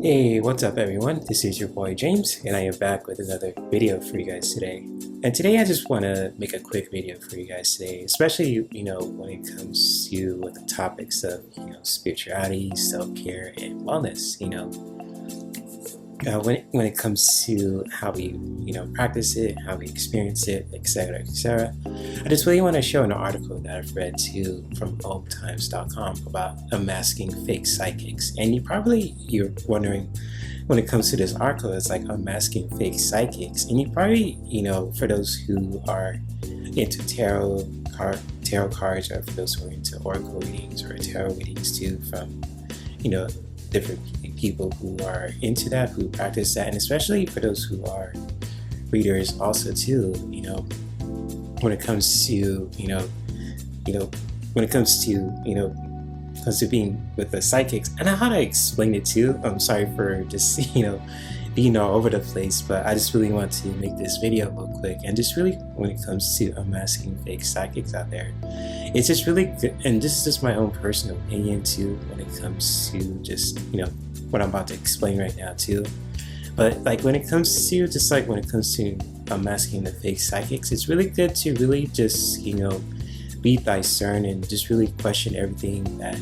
Hey, what's up everyone? This is your boy James and I am back with another video for you guys today. And today I just want to make a quick video for you guys today, especially, when it comes to with the topics of, spirituality, self-care, and wellness, when it comes to how we practice it, how we experience it, etc., etc. I just really want to show an article that I've read too from omtimes.com about unmasking fake psychics. And you're wondering, when it comes to this article, it's like unmasking fake psychics, and you probably, for those who are into tarot cards, or for those who are into oracle readings or tarot readings too, from different people who are into that, who practice that, and especially for those who are readers also too, when it comes to comes to being with the psychics. And how to explain it too. I'm sorry for just being all over the place, but I just really want to make this video real quick. And just really, when it comes to unmasking fake psychics out there, it's just really good. And this is just my own personal opinion too, when it comes to just what I'm about to explain right now too. But like when it comes to unmasking the fake psychics, it's really good to really just be discern and just really question everything that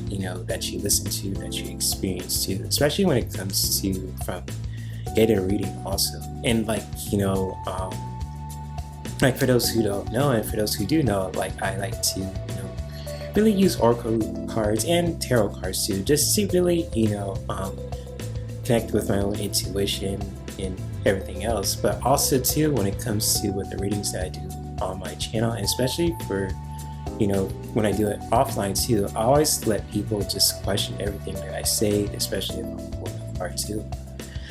that you listen to, that you experience too, especially when it comes to from getting a reading also. And like for those who don't know, and for those who do know, like I like to really use oracle cards and tarot cards too, just to really connect with my own intuition and everything else. But also too, when it comes to with the readings that I do on my channel, and especially for when I do it offline too, I always let people just question everything that I say, especially if I'm pulling a card too.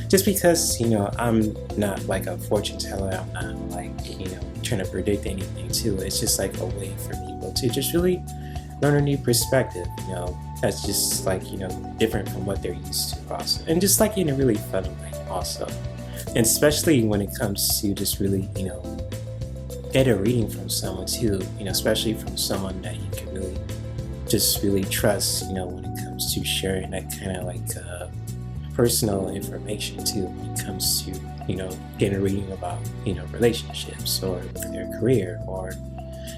Just because I'm not like a fortune teller, I'm not like trying to predict anything too. It's just like a way for people to just really learn a new perspective, that's just like different from what they're used to also, and just like in a really fun way also. And especially when it comes to just really get a reading from someone too, especially from someone that you can really just really trust, when it comes to sharing that kind of like personal information too, when it comes to getting a reading about relationships or their career, or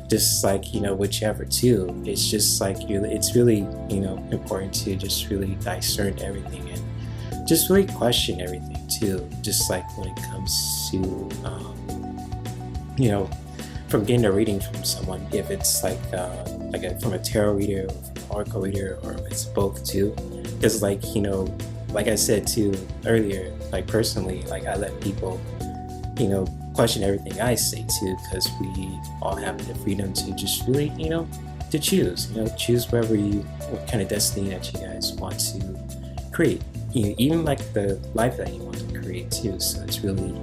just like whichever too. It's just like it's really important to just really discern everything and just really question everything too, just like when it comes to from getting a reading from someone, if it's from a tarot reader or from an oracle reader, or if it's both too. Because like like I said too earlier, like personally, like I let people question everything I say too, because we all have the freedom to just really to choose wherever what kind of destiny that you guys want to create, even like the life that you want to create too. So it's really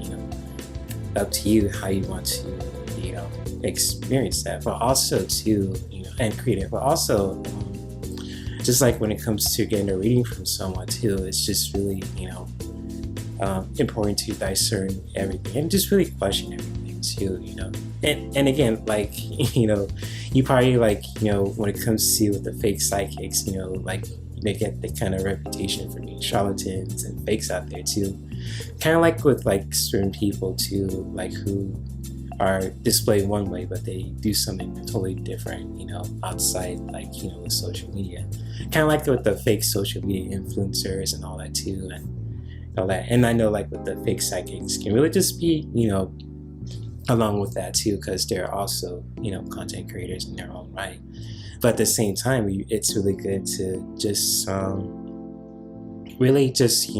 up to you how you want to experience that, but also too and create it. But also just like when it comes to getting a reading from someone too, it's just really important to discern everything and just really question everything too, and again, like you probably like when it comes to with the fake psychics, like they get the kind of reputation for being charlatans and fakes out there too, kind of like with like certain people too, like who are displayed one way but they do something totally different outside, like with social media, kind of like with the fake social media influencers and all that too, and all that. And I know like with the fake psychics can really just be along with that too, because they're also content creators in their own right. But at the same time, it's really good to just really just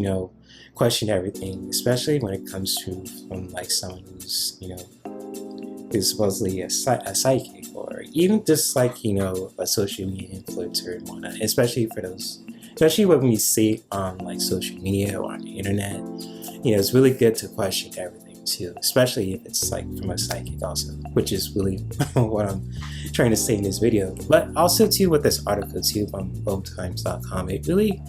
question everything, especially when it comes to from like someone who's is supposedly a psychic, or even just like a social media influencer and whatnot. Especially when we see on like social media or on the internet, it's really good to question everything too, especially if it's like from a psychic also, which is really what I'm trying to say in this video. But also too with this article too from omtimes.com, it really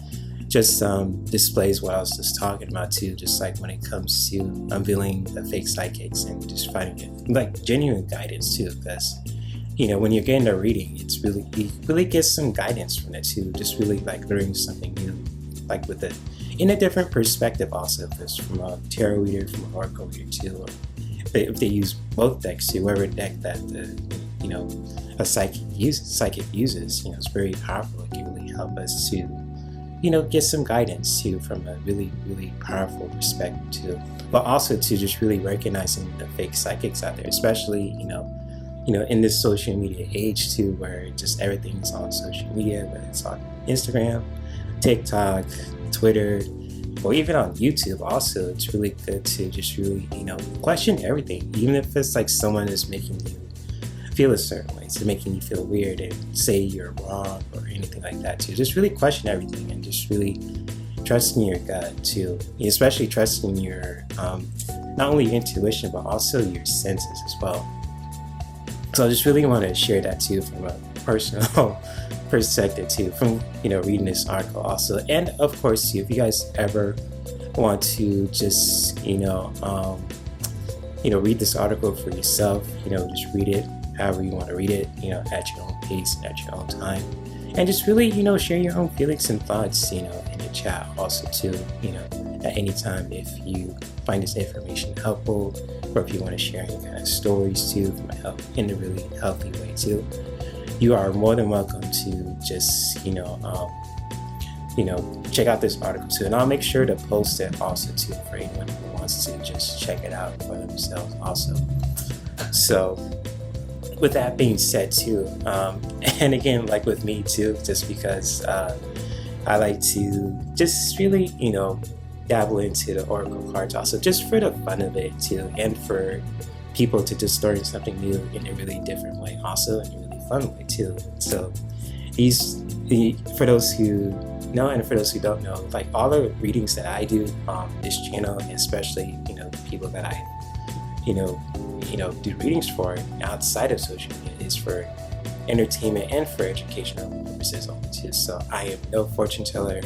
just displays what I was just talking about too, just like when it comes to unveiling the fake psychics and just finding it like genuine guidance too, because when you're getting a reading, it's really, you really get some guidance from it too, just really like learning something new, like with it, in a different perspective also, if it's from a tarot reader, from an oracle reader too, or if they use both decks too, whatever deck that a psychic uses, it's very powerful. It can really help us to get some guidance too from a really, really powerful perspective too. But also to just really recognizing the fake psychics out there, especially, in this social media age too, where just everything's on social media, whether it's on Instagram, TikTok, Twitter, or even on YouTube also. It's really good to just really, question everything, even if it's like someone is making you feel a certain way, so making you feel weird and say you're wrong or anything like that too. Just really question everything and just really trusting your gut too, especially trusting your not only your intuition but also your senses as well. So I just really want to share that too from a personal perspective too, from reading this article also. And of course too, if you guys ever want to just read this article for yourself, just read it however you want to read it, at your own pace, at your own time, and just really, share your own feelings and thoughts, in the chat also too, at any time if you find this information helpful, or if you want to share any kind of stories too from in a really healthy way too. You are more than welcome to just, check out this article too, and I'll make sure to post it also too for anyone who wants to just check it out for themselves also. So with that being said too, and again, like with me too, just because I like to just really, dabble into the oracle cards also, just for the fun of it too, and for people to just learn something new in a really different way also, in a really fun way too. So for those who know and for those who don't know, like all the readings that I do on this channel, especially the people that I do readings for outside of social media, is for entertainment and for educational purposes only too. So I am no fortune teller.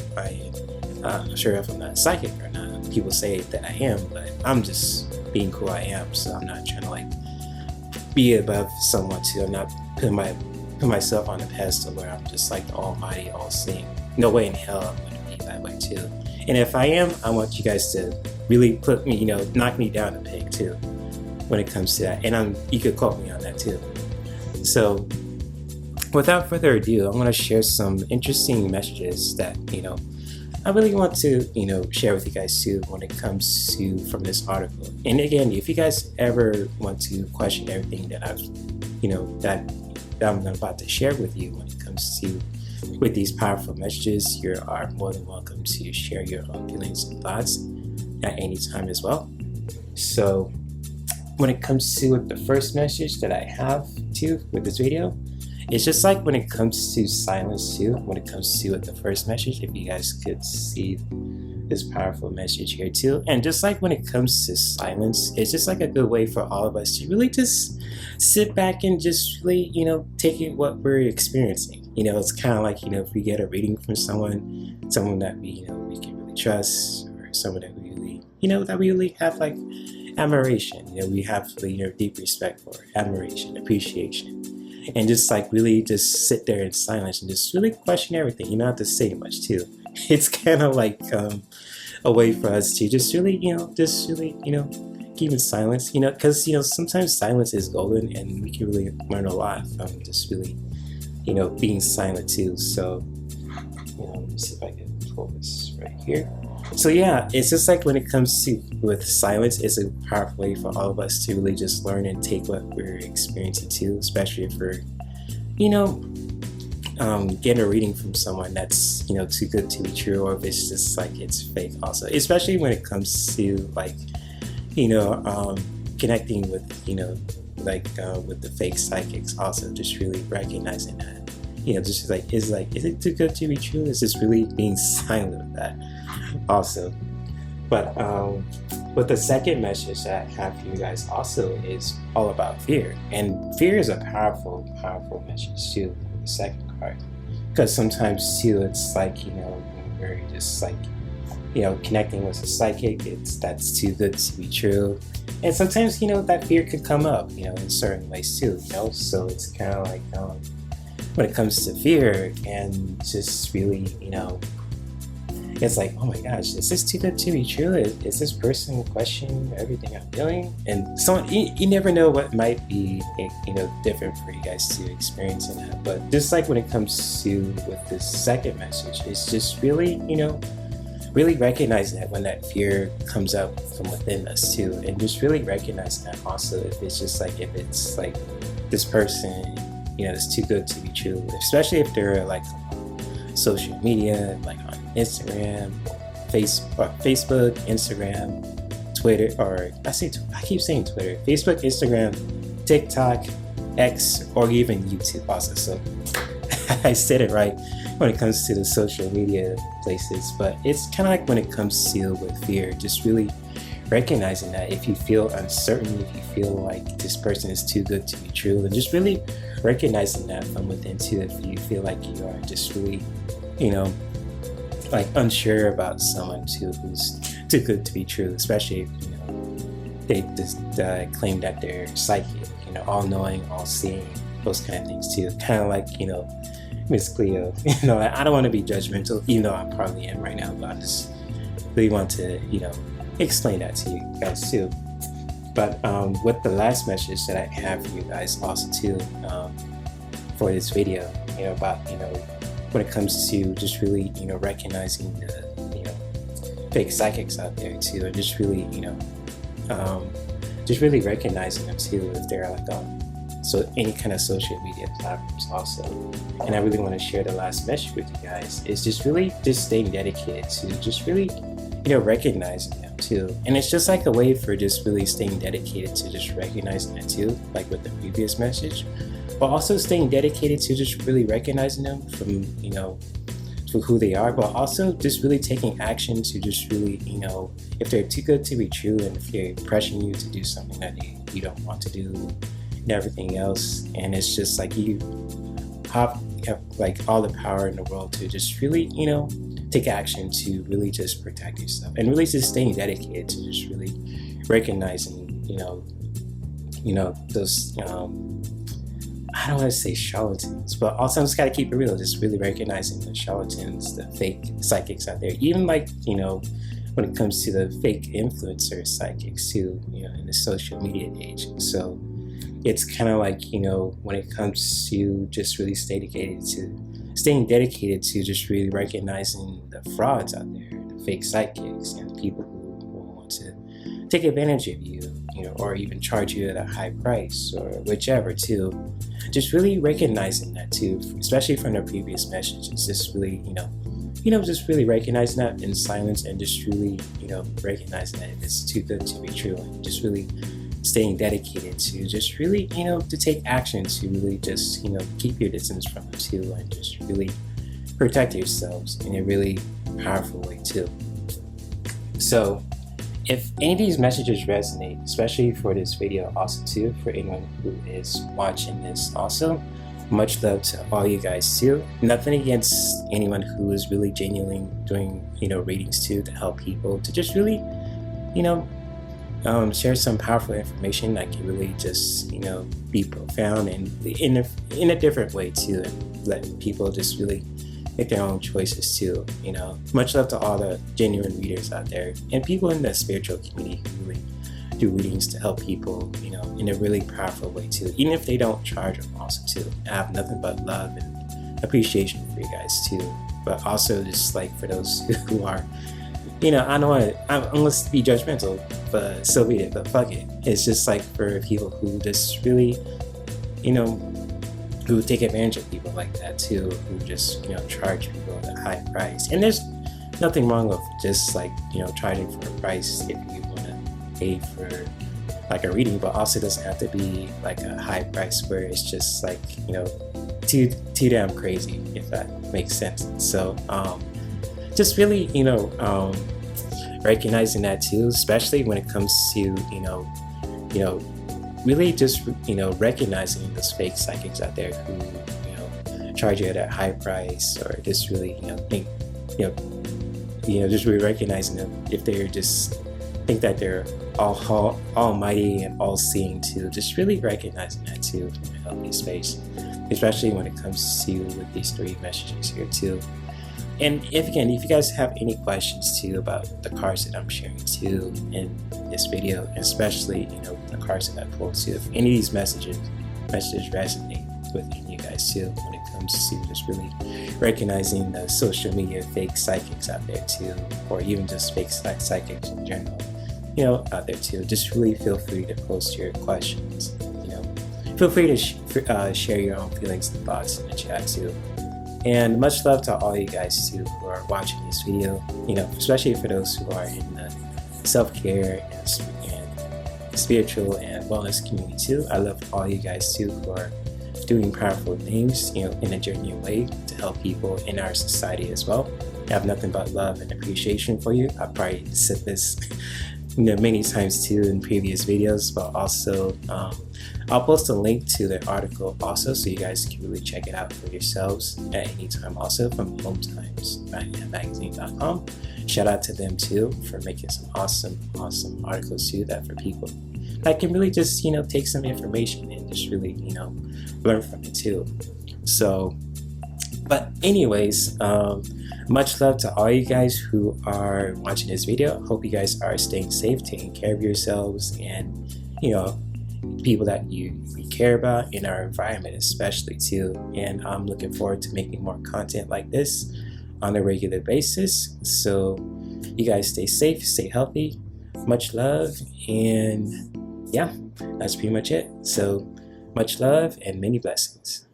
I'm not sure if I'm not psychic or not. People say that I am, but I'm just being who I am. So I'm not trying to be above someone too. I'm not putting myself on a pedestal where I'm just like the almighty, all-seeing. No way in hell I'm going to be that way too. And if I am, I want you guys to really put me, knock me down a peg too when it comes to that. And you could quote me on that too. So without further ado, I'm going to share some interesting messages that, I really want to, share with you guys too when it comes to from this article. And again, if you guys ever want to question everything that that I'm about to share with you when it comes to with these powerful messages, you are more than welcome to share your own feelings and thoughts at any time as well. So when it comes to the first message that I have too with this video, it's just like when it comes to silence too, when it comes to the first message, if you guys could see this powerful message here too. And just like when it comes to silence, it's just like a good way for all of us to really just sit back and just really, take in what we're experiencing. It's kind of like, if we get a reading from someone that we can really trust, or someone that we really, that we really have like admiration, we have deep respect for, admiration, appreciation. And just like really just sit there in silence and just really question everything. You don't have to say much too. It's kind of like a way for us to just really, keep in silence, because, sometimes silence is golden and we can really learn a lot from just really, being silent too. So, let me see if I can pull this right here. So yeah, it's just like when it comes to with silence, it's a powerful way for all of us to really just learn and take what we're experiencing too, especially if we're, getting a reading from someone that's, too good to be true, or if it's just like it's fake also, especially when it comes to like, connecting with, with the fake psychics also, just really recognizing that, just like, is it too good to be true? Is this really being silent with that also? But the second message that I have for you guys also is all about fear. And fear is a powerful message too, the second card. Because sometimes too, it's like, when we're just like, connecting with a psychic, that's too good to be true. And sometimes, that fear could come up, in certain ways too, so it's kind of like, when it comes to fear and just really, it's like, oh my gosh, is this too good to be true? Is this person questioning everything I'm doing? And so you never know what might be, different for you guys to experience in that. But just like when it comes to with this second message, it's just really, really recognizing that when that fear comes up from within us too, and just really recognizing that also if it's like this person, it's too good to be true, especially if they're like social media, like on Instagram, Facebook, Instagram, Twitter, or I keep saying Twitter, Facebook, Instagram, TikTok, X, or even YouTube also. So I said it right when it comes to the social media places, but it's kind of like when it comes to with fear, just really recognizing that if you feel uncertain, if you feel like this person is too good to be true, and just really recognizing that from within too, if you feel like you are just really, like unsure about someone too who's too good to be true, especially if, they just claim that they're psychic, all knowing, all seeing, those kind of things too. Kind of like, Miss Cleo, I don't want to be judgmental, even though I probably am right now, but I just really want to, explain that to you guys too. But with the last message that I have for you guys also too, for this video, about, when it comes to just really, recognizing the, fake psychics out there too, and just really, just really recognizing them too if they're like on any kind of social media platforms also. And I really want to share the last message with you guys is just really just staying dedicated to just really, recognizing them too. And it's just like a way for just really staying dedicated to just recognizing that too, like with the previous message, but also staying dedicated to just really recognizing them from, for who they are, but also just really taking action to just really, if they're too good to be true, and if they're pressuring you to do something that you don't want to do, and everything else. And it's just like you have like all the power in the world to just really, take action to really just protect yourself, and really just staying dedicated to just really recognizing, those, I don't want to say charlatans, but also just got to keep it real, just really recognizing the charlatans, the fake psychics out there, even like, when it comes to the fake influencer psychics too, in the social media age. So it's kind of like, when it comes to just really staying dedicated to just really recognizing the frauds out there, the fake psychics, and people who want to take advantage of you, or even charge you at a high price or whichever too. Just really recognizing that too, especially from the previous messages. Just really, just really recognizing that in silence, and just really, recognizing that it's too good to be true, and just really staying dedicated to just really, to take action to really just, keep your distance from it too, and just really protect yourselves in a really powerful way too. So if any of these messages resonate, especially for this video also too, for anyone who is watching this also, much love to all you guys too. Nothing against anyone who is really genuinely doing, readings too, to help people to just really, share some powerful information that can really just, be profound and in a different way too, and let people just really make their own choices too. Much love to all the genuine readers out there, and people in the spiritual community who really do readings to help people, in a really powerful way too, even if they don't charge them also too. I have nothing but love and appreciation for you guys too, but also just like for those who are, I don't want to be judgmental, but so be it, but fuck it. It's just like for people who just really, who take advantage of people like that too, who just, charge people at a high price. And there's nothing wrong with just like, charging for a price if you want to pay for like a reading, but also doesn't have to be like a high price where it's just like, too damn crazy, if that makes sense. So, just really, recognizing that too, especially when it comes to, really just, recognizing those fake psychics out there who, charge you at a high price, or just really, think, just really recognizing them if they're just think that they're almighty and all-seeing too. Just really recognizing that too in a healthy space, especially when it comes to with these three messages here too. And if you guys have any questions too about the cards that I'm sharing too in this video, especially the cards that I pulled too, if any of these messages resonate with any of you guys too, when it comes to just really recognizing the social media fake psychics out there too, or even just fake psychics in general, out there too, just really feel free to post your questions. Feel free to share your own feelings and thoughts in the chat too. And much love to all you guys too who are watching this video, especially for those who are in the self-care and spiritual and wellness community too. I love all you guys too who are doing powerful things, in a genuine way to help people in our society as well. I have nothing but love and appreciation for you. I've probably said this many times too in previous videos, but also I'll post a link to the article also, so you guys can really check it out for yourselves at any time also, from hometimesmagazine.com. Shout out to them too for making some awesome articles too, that for people that can really just take some information and just really learn from it too. So, but anyways, much love to all you guys who are watching this video. Hope you guys are staying safe, taking care of yourselves, and people that you care about in our environment especially too. And I'm looking forward to making more content like this on a regular basis. So you guys stay safe, stay healthy, much love, and yeah, that's pretty much it. So much love and many blessings.